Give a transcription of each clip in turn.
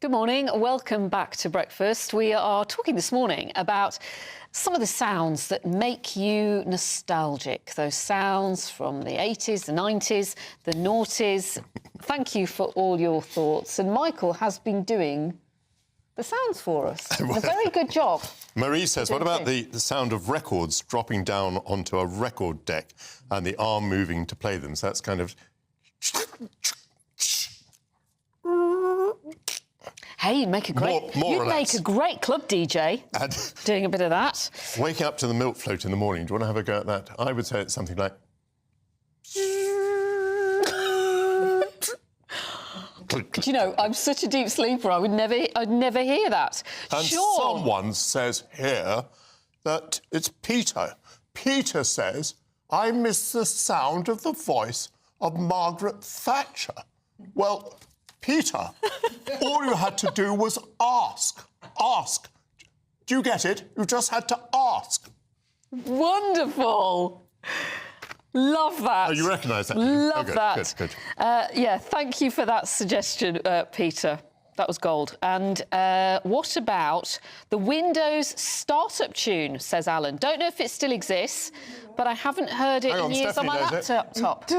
Good morning. Welcome back to Breakfast. We are talking this morning about some of the sounds that make you nostalgic. Those sounds from the 80s, the 90s, the noughties. Thank you for all your thoughts. And Michael has been doing the sounds for us. A very good job. Marie says, what about the sound of records dropping down onto a record deck and the arm moving to play them? So that's kind of... Hey, you'd make a great club DJ, doing a bit of that. Waking up to the milk float in the morning, do you want to have a go at that? I would say it's something like... Do you know, I'm such a deep sleeper, I'd never hear that. And someone says here that it's Peter. Peter says, I miss the sound of the voice of Margaret Thatcher. Well... Peter, all you had to do was ask. Ask. Do you get it? You just had to ask. Wonderful. Love that. Oh, you recognise that? Love that. Good. Yeah, thank you for that suggestion, Peter. That was gold. And what about the Windows startup tune, says Alan. Don't know if it still exists, but I haven't heard it in years on my laptop.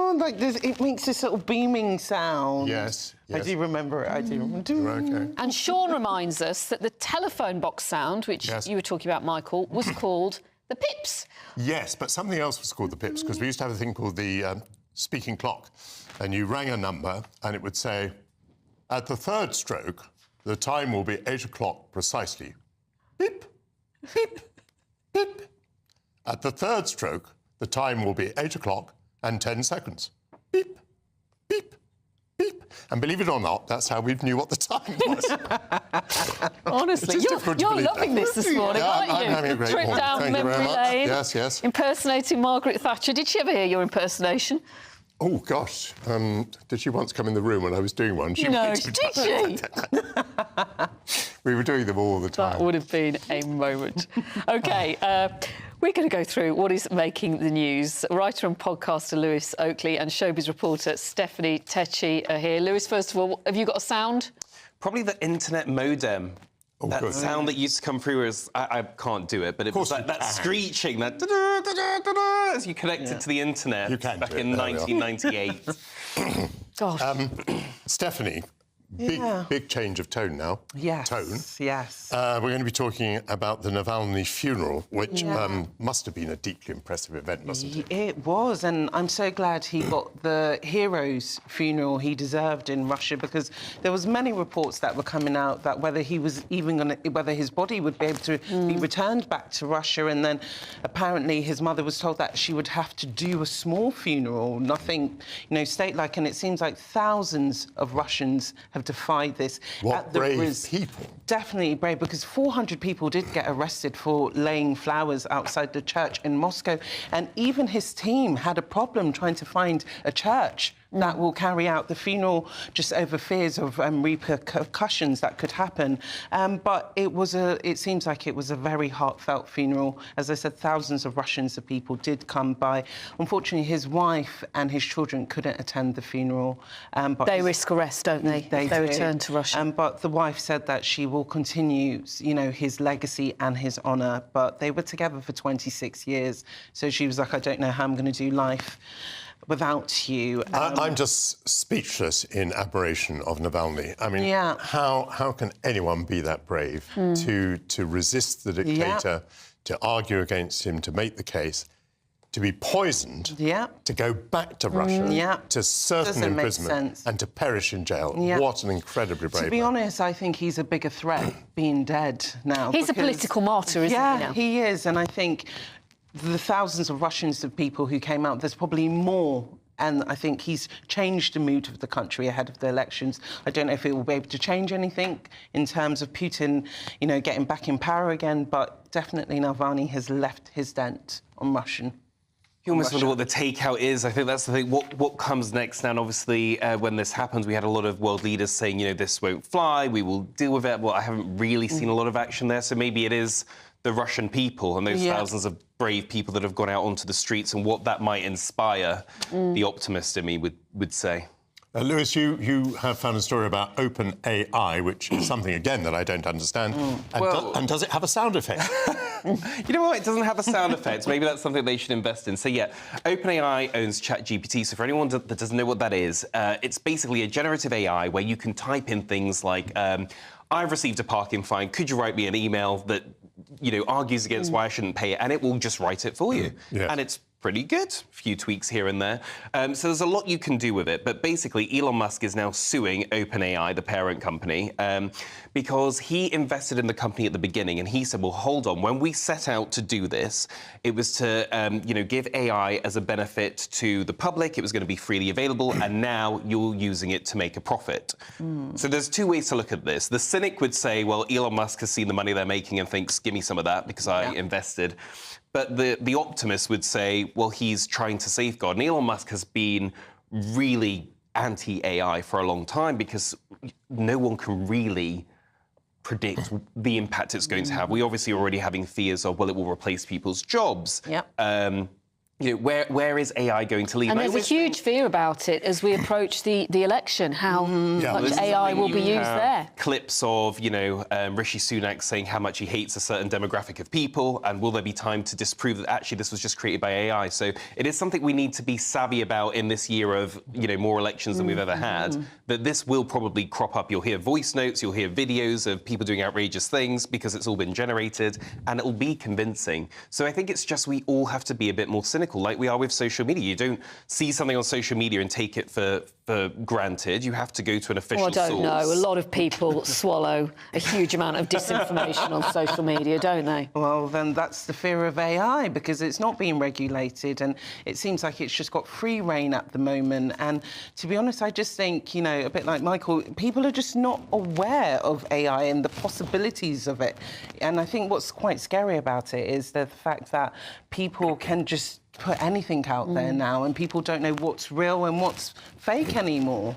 Like this, it makes this sort of beaming sound. Yes. I do remember it. I do remember. Okay. And Sean reminds us that the telephone box sound, which you were talking about, Michael, was called the pips. Yes, but something else was called the pips, because we used to have a thing called the speaking clock, and you rang a number and it would say, at the third stroke, the time will be 8 o'clock precisely. Beep, beep, beep. At the third stroke, the time will be 8 o'clock and 10 seconds. Beep, beep, beep. And believe it or not, that's how we knew what the time was. Honestly, you're loving this morning, aren't you? I'm having a great Trip morning. down Thank you memory very much. lane. Yes. Impersonating Margaret Thatcher. Did she ever hear your impersonation? Oh, gosh. Did she once come in the room when I was doing one? No, did she? We were doing them all the time. That would have been a moment. OK, we're going to go through what is making the news. Writer and podcaster Lewis Oakley and showbiz reporter Stephanie Tecci are here. Lewis, first of all, have you got a sound? Probably the internet modem. Oh, that good. sound that used to come through as... I can't do it, but it was like that screeching, that da-da-da-da-da-da, as you connected to the internet back in 1998. Gosh. Stephanie, big change of tone now. Yes. We're going to be talking about the Navalny funeral, which must have been a deeply impressive event, mustn't it? It was, and I'm so glad he got the hero's funeral he deserved in Russia, because there was many reports that were coming out that whether he was even going to, whether his body would be able to be returned back to Russia, and then apparently his mother was told that she would have to do a small funeral, nothing, state-like, and it seems like thousands of Russians have defied this. What brave people. Definitely brave, because 400 people did get arrested for laying flowers outside the church in Moscow, and even his team had a problem trying to find a church that will carry out the funeral, just over fears of repercussions that could happen. But it seems like it was a very heartfelt funeral. As I said, thousands of Russians of people did come by. Unfortunately, his wife and his children couldn't attend the funeral. But they risk arrest, don't they? They return to Russia. But the wife said that she will continue, his legacy and his honour. But they were together for 26 years. So she was like, I don't know how I'm going to do life without you. I'm just speechless in admiration of Navalny. I mean, how can anyone be that brave to resist the dictator, to argue against him, to make the case, to be poisoned, to go back to Russia, to certain imprisonment, and to perish in jail? What an incredibly brave man. To be honest, I think he's a bigger threat being dead now. He's a political martyr, isn't he now? Yeah, he is, and I think the thousands of Russians of people who came out, there's probably more, and I think he's changed the mood of the country ahead of the elections. I don't know if it will be able to change anything in terms of Putin, getting back in power again, but definitely Navalny has left his dent on Russian. You almost wonder what the takeout is. I think that's the thing. What comes next now? And obviously, when this happens, we had a lot of world leaders saying, this won't fly, we will deal with it. Well, I haven't really seen a lot of action there, so maybe it is the Russian people and those thousands of brave people that have gone out onto the streets, and what that might inspire, the optimist in me would say. Lewis, you have found a story about OpenAI, which is something, again, that I don't understand. And does it have a sound effect? You know what? It doesn't have a sound effect. Maybe that's something they should invest in. So, yeah, OpenAI owns ChatGPT. So for anyone that doesn't know what that is, it's basically a generative AI where you can type in things like, I've received a parking fine. Could you write me an email that, argues against why I shouldn't pay it? And it will just write it for you. Yes. And it's pretty good. A few tweaks here and there. So there's a lot you can do with it. But basically, Elon Musk is now suing OpenAI, the parent company, because he invested in the company at the beginning. And he said, well, hold on. When we set out to do this, it was to, give AI as a benefit to the public. It was going to be freely available. And now you're using it to make a profit. So there's two ways to look at this. The cynic would say, well, Elon Musk has seen the money they're making and thinks, give me some of that because I invested. But the optimist would say, well, he's trying to safeguard. And Elon Musk has been really anti-AI for a long time because no one can really predict the impact it's going to have. We obviously are already having fears of, well, it will replace people's jobs. Yep. Where is AI going to lead? And there's a huge fear about it as we approach the election, how much AI will be used there. Clips of, Rishi Sunak saying how much he hates a certain demographic of people, and will there be time to disprove that actually this was just created by AI? So it is something we need to be savvy about in this year of, more elections than we've ever had, that this will probably crop up. You'll hear voice notes, you'll hear videos of people doing outrageous things because it's all been generated, and it'll be convincing. So I think it's just we all have to be a bit more cynical, like we are with social media. You don't see something on social media and take it for granted. You have to go to an official source. I don't know. A lot of people swallow a huge amount of disinformation on social media, don't they? Well, then that's the fear of AI, because it's not being regulated and it seems like it's just got free rein at the moment. And to be honest, I just think, a bit like Michael, people are just not aware of AI and the possibilities of it. And I think what's quite scary about it is the fact that people can just put anything out there now, and people don't know what's real and what's fake anymore.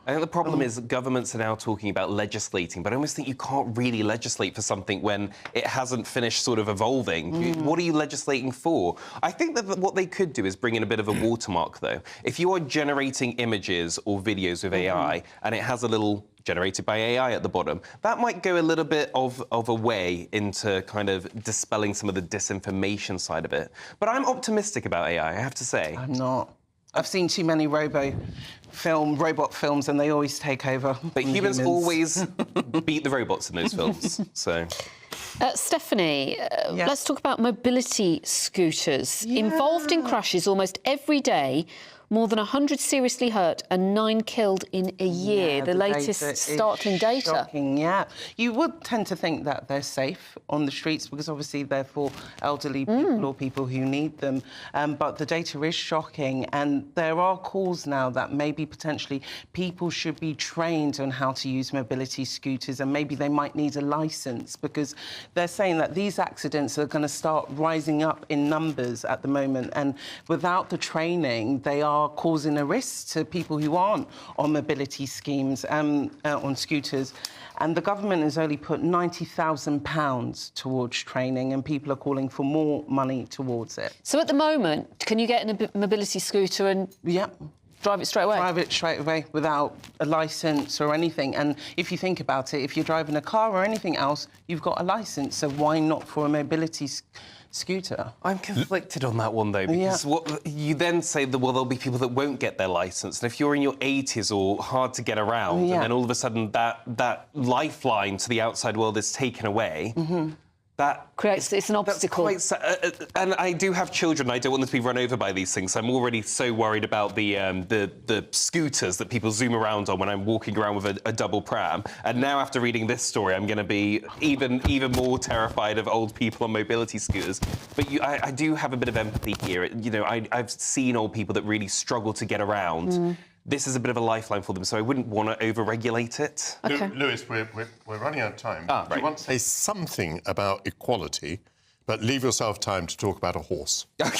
I think the problem is that governments are now talking about legislating, but I almost think you can't really legislate for something when it hasn't finished sort of evolving. What are you legislating for? I think that what they could do is bring in a bit of a watermark, though. If you are generating images or videos with AI and it has a little generated by AI at the bottom, that might go a little bit of a way into kind of dispelling some of the disinformation side of it. But I'm optimistic about AI, I have to say. I'm not. I've seen too many robot films, and they always take over. But humans always beat the robots in those films, so... Stephanie, let's talk about mobility scooters. Involved in crashes almost every day, more than 100 seriously hurt and 9 killed in a year. Yeah, the latest startling data. Shocking, yeah. You would tend to think that they're safe on the streets because obviously they're for elderly people or people who need them. But the data is shocking, and there are calls now that maybe potentially people should be trained on how to use mobility scooters, and maybe they might need a licence, because they're saying that these accidents are going to start rising up in numbers at the moment, and without the training, they are causing a risk to people who aren't on mobility schemes, on scooters. And the government has only put £90,000 towards training, and people are calling for more money towards it. So at the moment, can you get in a mobility scooter and drive it straight away? Drive it straight away without a licence or anything. And if you think about it, if you're driving a car or anything else, you've got a licence, so why not for a mobility scooter? I'm conflicted on that one, though, because what you then say that, well, there'll be people that won't get their licence, and if you're in your 80s or hard to get around, and then all of a sudden that lifeline to the outside world is taken away, that creates it's an obstacle. And I do have children. I don't want them to be run over by these things. I'm already so worried about the scooters that people zoom around on when I'm walking around with a double pram. And now, after reading this story, I'm going to be even more terrified of old people on mobility scooters. But I do have a bit of empathy here. I've seen old people that really struggle to get around. This is a bit of a lifeline for them, so I wouldn't want to over-regulate it. Lewis, we're running out of time. Right. You want to say something about equality, but leave yourself time to talk about a horse. Well,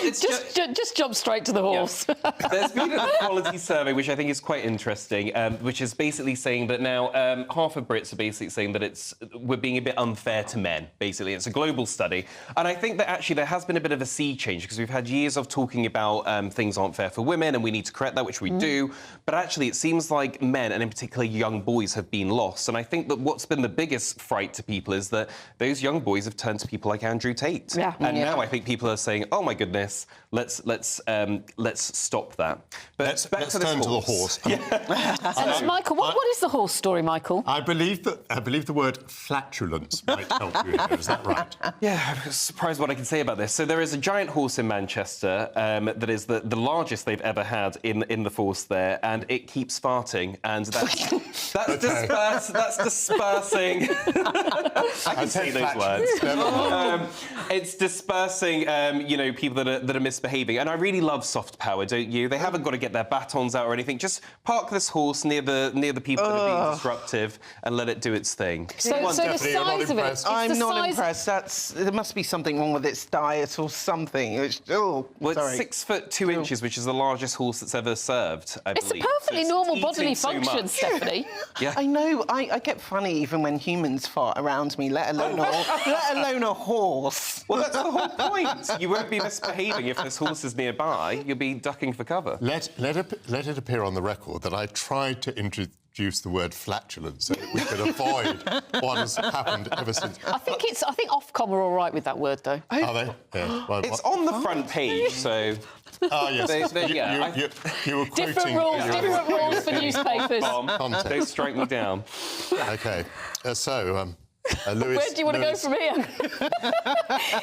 it's Just jump straight to the horse. Yeah. There's been an equality survey, which I think is quite interesting, which is basically saying that now half of Brits are basically saying that we're being a bit unfair to men, basically. It's a global study. And I think that actually there has been a bit of a sea change because we've had years of talking about things aren't fair for women and we need to correct that, which we do. But actually, it seems like men, and in particular young boys, have been lost. And I think that what's been the biggest fright to people is that those young boys have turned to people like Andrew Tate. Yeah. And now I think people are saying, oh, my goodness, let's stop that. But Let's back to turn to the horse. So, Michael, what is the horse story, Michael? I believe the word flatulence might help you here. Is that right? Yeah, I'm surprised what I can say about this. So there is a giant horse in Manchester that is the largest they've ever had in the force there, and it keeps farting, and that's dispersing. I can say those words. It's dispersing, people that are misbehaving, and I really love soft power, don't you? They haven't got to get their batons out or anything. Just park this horse near the people that are being disruptive and let it do its thing. So the size of it. I'm not impressed. There must be something wrong with its diet or something. It's 6 foot 2 inches, which is the largest horse that's ever served, I It's believe. a perfectly So normal eating bodily so function, much. Stephanie. Yeah. I know. I get funny even when humans fart around me, let alone a horse. Well, that's the whole point. You won't be misbehaving if this horse is nearby. You'll be ducking for cover. Let it appear on the record that I tried to introduce the word flatulence so that we could avoid what has happened ever since. I think Ofcom are all right with that word, though. Are they? Yeah. Well, It's on the front page, so... Oh, yes. You were quoting... Different rules for newspapers. Context. Don't strike me down. OK. Lewis... Where do you want to go from here?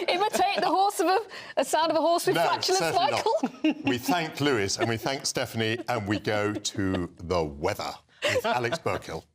Imitate a sound of a horse with flatulence, certainly Michael? not. We thank Lewis and we thank Stephanie and we go to the weather with Alex Burkill.